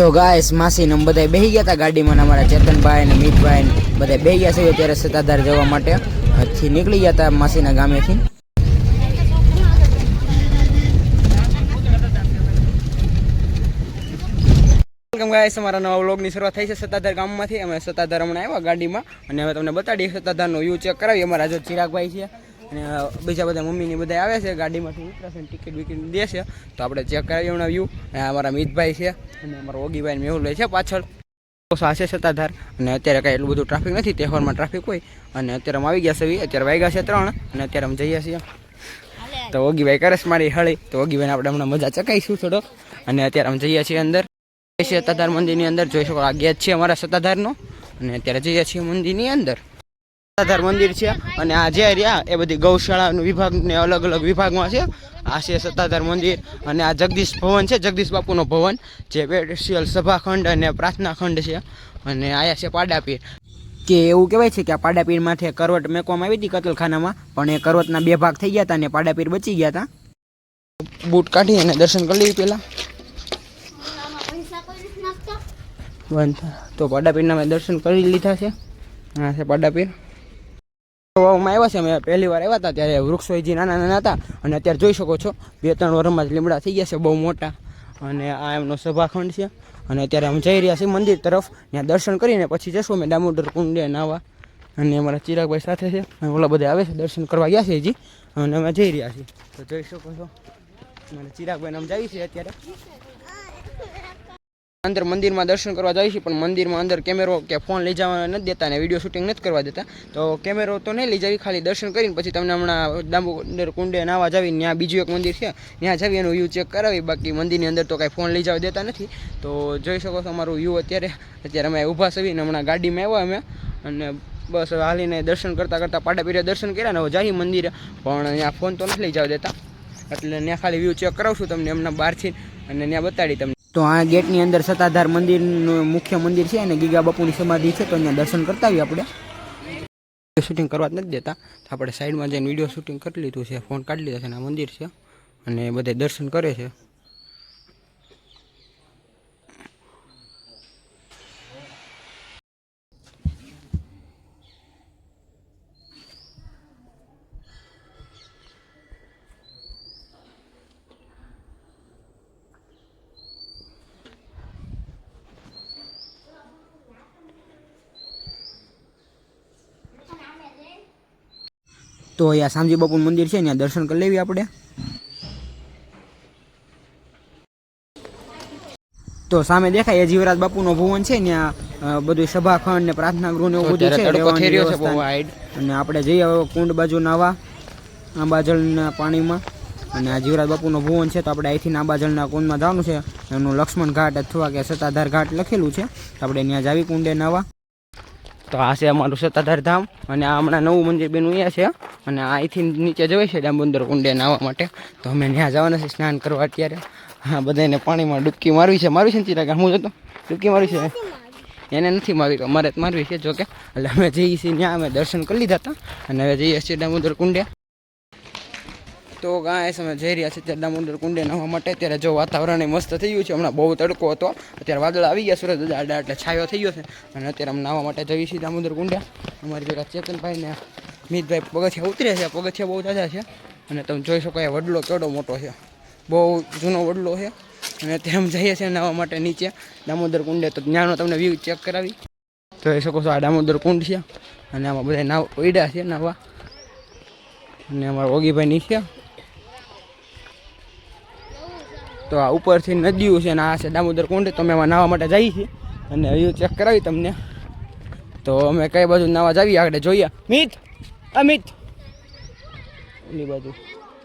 તો ગાઈસ માસી ને બધા બેહી ગયા હતા ગાડીમાં, અમારા ચેતનભાઈ ને મિતભાઈ ને બધા બેહી ગયા છે અત્યારે સત્તાધાર જવા માટે. થી નીકળી ગયા હતા માસીના ગામેથી. વેલકમ ગાઈસ, અમારા નવા વ્લોગની શરૂઆત થઈ છે સત્તાધાર ગામમાંથી. અમે સત્તાધાર હમણાં આવ્યા ગાડીમાં અને હવે તમને બતાડીએ સત્તાધારનો વ્યૂ ચેક કરાવીએ. અમારા જો ચિરાગભાઈ છે અને બીજા બધા મમ્મીની બધા આવે છે ગાડીમાંથી ઉતરશે, ટિકિટ વિકિટ દેશે તો આપણે ચેક કરાવીએ હમણાં વ્યૂ. અમારા મિતભાઈ છે અને અમારા ઓગીભાઈ ને મેહુલ છે પાછળ. છે સત્તાધાર અને અત્યારે કાંઈ એટલું બધું ટ્રાફિક નથી, તહેવારમાં ટ્રાફિક હોય. અને અત્યારે અમે આવી ગયા છે, અત્યારે વાગ્યા છે 3 અને અત્યારે અમે જઈએ છીએ. તો ઓગીભાઈ કરે છે મારી હળી, તો ઓગીભાઈને આપણે હમણાં મજા ચકાઈશું થોડોક. અને અત્યારે અમે જઈએ છીએ અંદર, સત્તાધાર મંદિરની અંદર. જોઈ શકો આ ગેટ છે અમારા સત્તાધારનો અને અત્યારે જઈએ છીએ મંદિરની અંદર. સત્તાધાર મંદિર છે અને આ જે રહ્યા એ બધી ગૌશાળાનો વિભાગને અલગ અલગ વિભાગમાં છે. આ છે સત્તાધાર મંદિર અને આ જગદીશ ભવન છે, જગદીશ બાપુનો ભવન, જે સ્પેશિયલ સભાખંડ અને પ્રાર્થના ખંડ છે. અને આયા છે પાડાપીર, કે એવું કહેવાય છે કે આ પાડાપીર માથે કરવટ મેકવામાં આવી હતી કતલખાનામાં, પણ એ કરવટના 2 ભાગ થઈ ગયા હતા અને પાડાપીર બચી ગયા હતા. બૂટ કાઢી અને દર્શન કરી લઈએ પહેલાં. તો પાડાપીરના મેં દર્શન કરી લીધા છે. હા છે પાડાપીર. આવ્યા છે અમે પહેલી વાર આવ્યા હતા ત્યારે વૃક્ષો હજી નાના નાના હતા અને અત્યારે જોઈ શકો છો 2-3 વર્ષમાં જ લીમડા થઈ ગયા છે બહુ મોટા. અને આ એમનો સભાખંડ છે અને અત્યારે અમે જઈ રહ્યા છીએ મંદિર તરફ. ત્યાં દર્શન કરીને પછી જશું અમે દામોદર કુંડે નાવા. અને અમારા ચિરાગભાઈ સાથે છે, ઓલા બધા આવે છે દર્શન કરવા ગયા છે હજી અને અમે જઈ રહ્યા છીએ. તો જોઈ શકો છો અમારા ચિરાગભાઈને અમે જઈએ છીએ અત્યારે અંદર મંદિરમાં દર્શન કરવા જાય છે. પણ મંદિરમાં અંદર કેમેરો કે ફોન લઈ જવા નથી દેતા અને વિડીયો શૂટિંગ નથી કરવા દેતા. તો કેમેરો તો નહીં લઈ જાવી, ખાલી દર્શન કરીને પછી તમને હમણાં દામોદર કુંડે નાવા જાવી. ત્યાં બીજું એક મંદિર છે, ત્યાં જાવી એનું વ્યૂ ચેક કરાવી. બાકી મંદિરની અંદર તો કાંઈ ફોન લઈ જવા દેતા નથી. તો જોઈ શકો છો અમારું વ્યૂ અત્યારે અમે ઊભા સવીને હમણાં ગાડીમાં આવ્યા અમે અને બસ હાલીને દર્શન કરતાં કરતાં પાડાપીરે દર્શન કર્યા ને હવે જાય મંદિરે. પણ ત્યાં ફોન તો નથી લઈ જવા દેતા એટલે ત્યાં ખાલી વ્યૂ ચેક કરાવશું તમને હમણાં બહારથી અને ત્યાં બતાડી તમને. તો આ ગેટની અંદર સત્તાધાર મંદિરનું મુખ્ય મંદિર છે અને ગીગા બાપુની સમાધિ છે, તો અહીંયા દર્શન કરતા આવીએ આપણે. વિડીયો શૂટિંગ કરવા જ નથી દેતા, તો આપણે સાઈડમાં જઈને વિડીયો શૂટિંગ કરી લીધું છે, ફોન કાઢી લીધા છે અને આ મંદિર છે અને બધે દર્શન કરે છે. તો અહીંયા શામજી બાપુનું મંદિર છે, ત્યાં દર્શન કરી લેવી આપણે. તો સામે દેખાય જીવરાજ બાપુનો ભુવન છે, ત્યાં બધું સભાખંડ ને પ્રાર્થના ગૃહ ને એવું બધું છે. અને આપણે જઈએ કુંડ બાજુ નાવા આંબાજળના પાણીમાં. અને આ જીવરાજ બાપુનો ભુવન છે, તો આપણે અહીંથી આંબાજળના કુંડમાં જવાનું છે. એનું લક્ષ્મણ ઘાટ અથવા કે સત્તાધાર ઘાટ લખેલું છે, તો આપણે ત્યાં જાવી કુંડે નાવા. તો આ છે અમારું સત્તાધાર ધામ અને આ હમણાં નવું મંદિર બન્યું અહીંયા છે. અને અહીંથી નીચે જવાય છે દામોદર કુંડે નાહવા માટે. તો અમે ત્યાં જવાના છે સ્નાન કરવા અત્યારે. હા, બધાને પાણીમાં ડૂબકી મારવી છે ને ચિરાગ? હું જતો ડૂબકી મારવી છે, એને નથી મારવી, અમારે મારવી છે જોકે. એટલે અમે જઈએ છીએ ત્યાં, અમે દર્શન કરી લીધા હતા અને હવે જઈએ છીએ દામોદર કુંડે. તો ગાય અમે જઈ રહ્યા છીએ ત્યારે દામોદર કુંડે નાહવા માટે. અત્યારે જો વાતાવરણ મસ્ત થઈ ગયું છે, હમણાં બહુ તડકો હતો, અત્યારે વાદળ આવી ગયા સુરત દાડા એટલે છાયો થઈ ગયો છે. અને અત્યારે અમે નાહવા માટે જઈએ છીએ દામોદર કુંડે. અમારી ભેગા ચેતનભાઈ ને મિતભાઈ પગથિયા ઉતરે છે, પગથિયા બહુ તાજા છે અને તમે જોઈ શકો એ વડલો કેવડો મોટો છે, બહુ જૂનો વડલો છે. અને અત્યારે અમે જઈએ છીએ નાહવા માટે નીચે દામોદર કુંડે. તો ત્યાંનો તમને વ્યૂ ચેક કરાવી. જોઈ શકો છો આ દામોદર કુંડ છે અને આમાં બધા નાવ ઉડ્યા છે નાહવા. અને અમારા ઓગીભાઈ નીચે. તો આ ઉપરથી નદીઓ છે અને આ છે દામોદર કુંડ. તો અમે એમાં નાહવા માટે જઈએ છીએ અને વ્યૂ ચેક કરાવી તમને. તો અમે કઈ બાજુ નાહવા જઈએ આગળ જોઈએ. અમિત એની બાજુ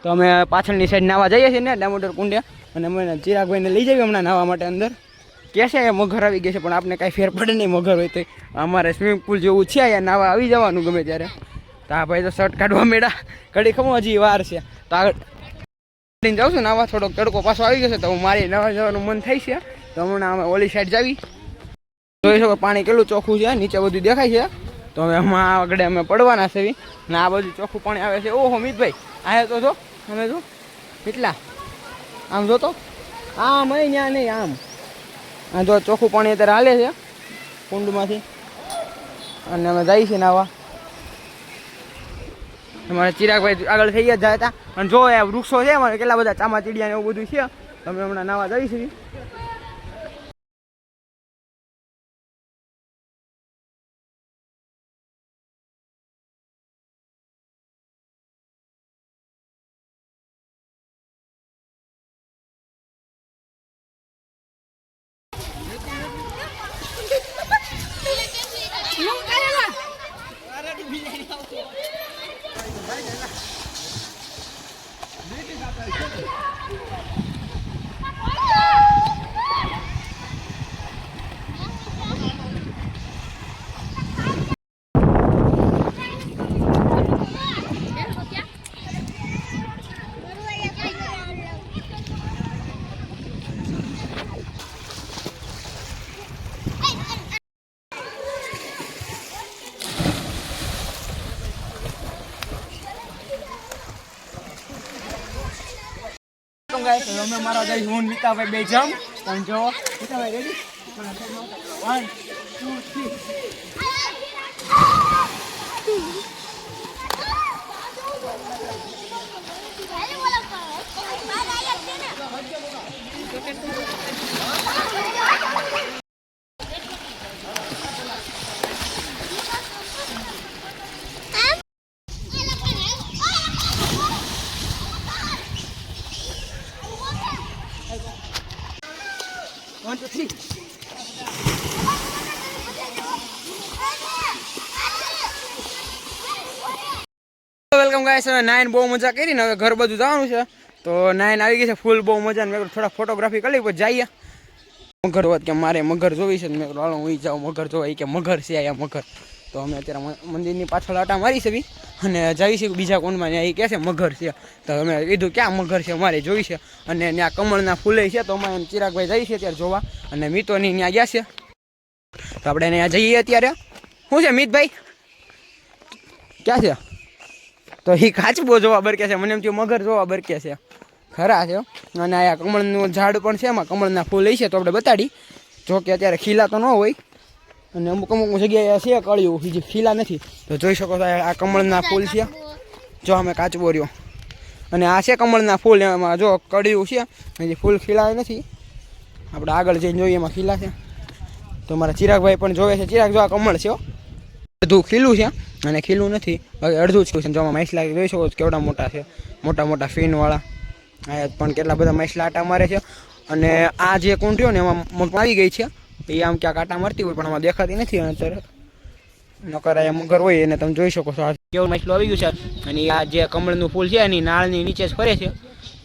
તો અમે પાછળની સાઈડ નાહવા જઈએ છીએ ને દામોદર કુંડે. અને અમે ચિરાગભાઈને લઈ જઈએ હમણાં નાહવા માટે અંદર. કે છે મગર આવી ગયા છે પણ આપણે કાંઈ ફેર પડે નહીં, મગર હોય તો અમારે સ્વિમિંગ પુલ જેવું છે અહીંયા, નાહવા આવી જવાનું ગમે ત્યારે. તો આ ભાઈ તો શર્ટ કાઢવા મેળા ઘડી ખમો હજી વાર છે. તો આગળ જાઉં છું નાહવા, થોડોક તડકો પાછો આવી ગયો છે તો મારે નાહવા જવાનું મન થાય છે. તો હમણાં અમે ઓલી સાઈડ જાવી. જોઈ શકો પાણી કેટલું ચોખ્ખું છે, નીચે બધું દેખાય છે. તો હવે આમાં આગળ અમે પડવાના છે ને આ બધું ચોખ્ખું પાણી આવે છે. ઓહો મિતભાઈ આ તો જો અમે જો કેટલા આમ જોતો આમ અહીં ત્યાં નહીં આમ આ જો ચોખ્ખું પાણી અત્યારે હાલે છે કુંડમાંથી, અને અમે જઈએ છીએ નાવા. અમારે ચિરાગભાઈ આગળ થઈ જ જાય હતા. અને જો એ વૃક્ષો છે અમારે કેટલા બધા ચામાચીડિયા ને એવું બધું છે. તમે હમણાં નાવા જઈશું. અમે મારા જઈ હું નીતાભાઈ બે જમ તમે જો નીતાભાઈ રેડી 1 2 1 2 3. Welcome guys. હવે નાઈન બહુ મજા કરી ને હવે ઘર બધું જવાનું છે. તો નાઈન આવી ગઈ છે ફૂલ બહુ મજા. મેં થોડા ફોટોગ્રાફી કરી પછી જઈએ. મગર હોત કે મારે મગર જોવી છે. મેં હાલો હું જાઉં મગર જોવા. કે મગર છે અહીંયા મગર. તો અમે અત્યારે મંદિરની પાછળ આટા મારી છે અને જઈશું બીજા કોણમાં. ત્યાં એ કહે છે મગર છે. તો અમે કીધું ક્યાં મગર છે મારે જોઈ છે. અને ત્યાં કમળના ફૂલે છે. તો અમે ચિરાગભાઈ જઈએ છીએ અત્યારે જોવા. અને મિતોની ત્યાં ગયા છે. તો આપણે ત્યાં જઈએ અત્યારે. શું છે મિતભાઈ ક્યાં છે? તો એ કાચબો જોવા બરકે છે. મને એમ થયું મગર જોવા બરકે છે. ખરા છે. અને અહીંયા કમળનું ઝાડ પણ છે. એમાં કમળના ફૂલ લઈ છે. તો આપણે બતાડી. જો કે અત્યારે ખીલા તો ન હોય. અને અમુક જગ્યાએ છે કળિયું બીજી ખીલા નથી. તો જોઈ શકો છો આ કમળના ફૂલ છે. જો અમે કાચબો રહ્યો. અને આ છે કમળના ફૂલ. એમાં જો કળિયું છે. હજી ફૂલ ખીલા નથી. આપણે આગળ જઈને જોઈએ એમાં ખીલા છે. તો મારા ચિરાગભાઈ પણ જોવે છે. ચિરાગ જો આ કમળ છે બધું ખીલું છે અને ખીલું નથી. અડધું જ ખીલું છે. જો આમાં માછલા જોઈ શકો છો કેવડા મોટા છે. મોટા મોટા ફીનવાળા. આ પણ કેટલા બધા માછલા આટા મારે છે. અને આ જે કુંડ રહ્યો ને એમાં મગ આવી ગઈ છે. એ આમ ક્યાંક આટા મારતી હોય પણ આમાં દેખાતી નથી. અને અત્યારે નકર આ મગર હોય એને તમે જોઈ શકો છો. આ કેવું માછલું આવી ગયું છે. અને આ જે કમળનું ફૂલ છે એની નાળની નીચે જ ફરે છે.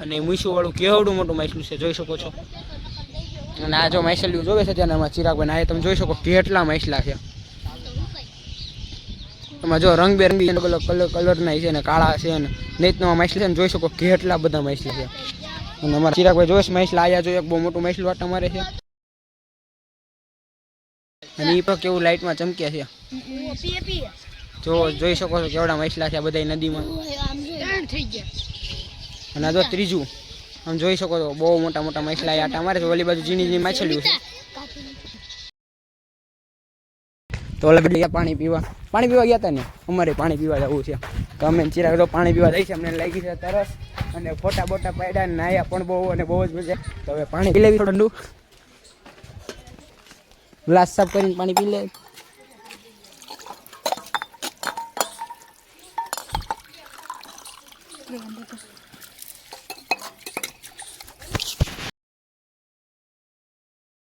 અને મૂછુંવાળું કેવડું મોટું માછલું છે જોઈ શકો છો. અને આ જો માછલીઓ જોવે છે ત્યાં એમાં ચિરાગભાઈ આ તમે જોઈ શકો કેટલા માછલા છે. એમાં જો રંગબેરંગી અલગ અલગ કલરના છે. અને કાળા છે. અને નેતના માછલા છે ને જોઈ શકો કેટલા બધા માછલા છે. અને અમારા ચિરાગભાઈ જોઈશ માછલા આયા જો એક બહુ મોટું માછલું આટા મારે છે. અને એ પણ કેવું લાઇટમાં ચમકે છે. જો જોઈ શકો છો કેવડા માછલા છે આ બધા નદીમાં. અને આ જો ત્રીજું આમ જોઈ શકો છો બહુ મોટા મોટા માછલા આટા મારે છે. ઓલી બાજુ ઝીણી ઝીણી માછલીઓ છે. તો ઓલા બધા પાણી પીવા ગયા હતા ને. અમારે પાણી પીવા જવું છે. તો અમે ચિરાગ તો પાણી પીવા જઈએ છીએ. અમને લાગી છે તરસ. અને ફોટા બોટા પાડ્યા ને નાયા પણ બહુ અને બહુ જ મજા. તો હવે પાણી પી લેવી ઠંડુ. ગ્લાસ સાફ કરીને પાણી પી લે.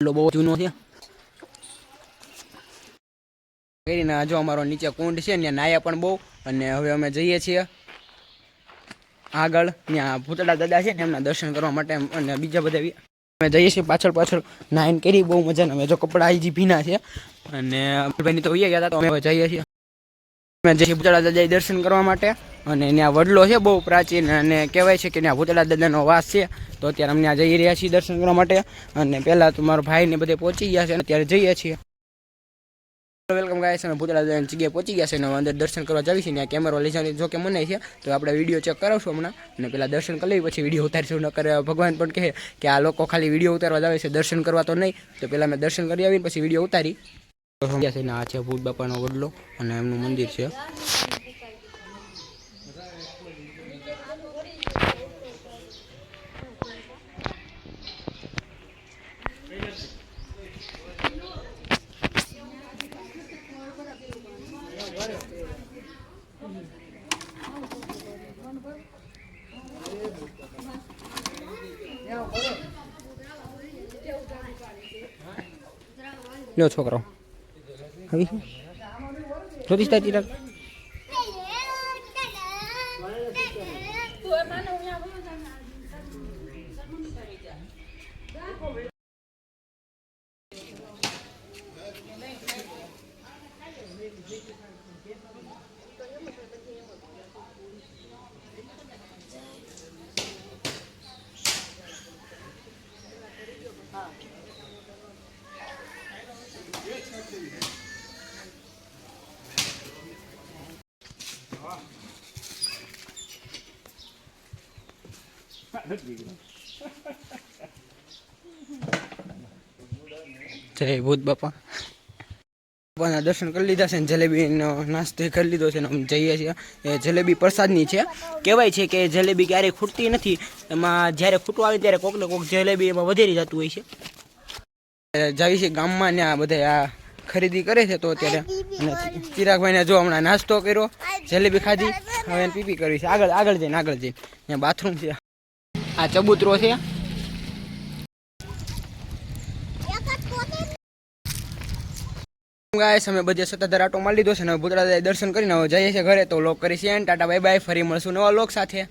બહુ જૂનો છે. કરીને જો અમારો નીચે કુંડ છે ત્યાં નાયા પણ બહુ. અને હવે અમે જઈએ છીએ આગળ. ત્યાં ભૂતળા દાદા છે ને એમના દર્શન કરવા માટે. અને બીજા બધા અમે જઈએ છીએ પાછળ નાઈન કરી બહુ મજા. અમે જો કપડા આજી ભીના છે. અને ભાઈની તો ગયા હતા. તો અમે જઈએ છીએ અમે જઈએ ભૂતળા દાદા દર્શન કરવા માટે. અને ત્યાં વડલો છે બહુ પ્રાચીન. અને કહેવાય છે કે ત્યાં ભૂતળા દાદાનો વાસ છે. તો અત્યારે અમે ત્યાં જઈ રહ્યા છીએ દર્શન કરવા માટે. અને પહેલાં તો મારો ભાઈને બધે પહોંચી ગયા છે. અત્યારે જઈએ છીએ. વેલકમ ગાઈસ, અમે ભૂતળા જગ્યાએ પહોંચી ગયા છે અને અંદર દર્શન કરવા જાવી છે. ત્યાં કેમેરો લઈ જવાની જો કે મનાય છે, તો આપણે વિડીયો ચેક કરાવશું હમણાં અને પેલા દર્શન કરી લઈએ, પછી વિડીયો ઉતારીશું. નકર ભગવાન પણ કહે કે આ લોકો ખાલી વિડીયો ઉતારવા જ આવે છે, દર્શન કરવા તો નહીં. તો પહેલાં અમે દર્શન કરી આવીને પછી વિડીયો ઉતારી. આ છે ભૂત બાપાનો વડલો અને એમનું મંદિર છે. લ્યો છોકરો આવી જોતીશ તા ચિરાગ જય ભૂત બાપા. બાપાના દર્શન કરી લીધા છે ને જલેબીનો નાસ્તો કરી લીધો છે ને અમે જઈએ છીએ. એ જલેબી પ્રસાદની છે. કહેવાય છે કે જલેબી ક્યારેય ખૂટતી નથી, એમાં જ્યારે ખૂટવા આવે ત્યારે કોક ને કોક જલેબી એમાં વધેરી જતું હોય છે. જાય છે ગામમાં ને આ બધા આ ખરીદી કરે છે. તો અત્યારે ચિરાગભાઈને જો હમણાં નાસ્તો કર્યો, જલેબી ખાધી, હવે પીપી કરવી છે. આગળ જઈને ત્યાં બાથરૂમ છે. આ ચબૂતરો છે. ગાઈસ, અમે બધે સતત આટો મારી લીધો છે ને ભૂતળા દર્શન કરીને હવે જઈએ છીએ ઘરે. તો લોક કરી છે ટાટા બાય બાય, ફરી મળશું નવા લોક સાથે.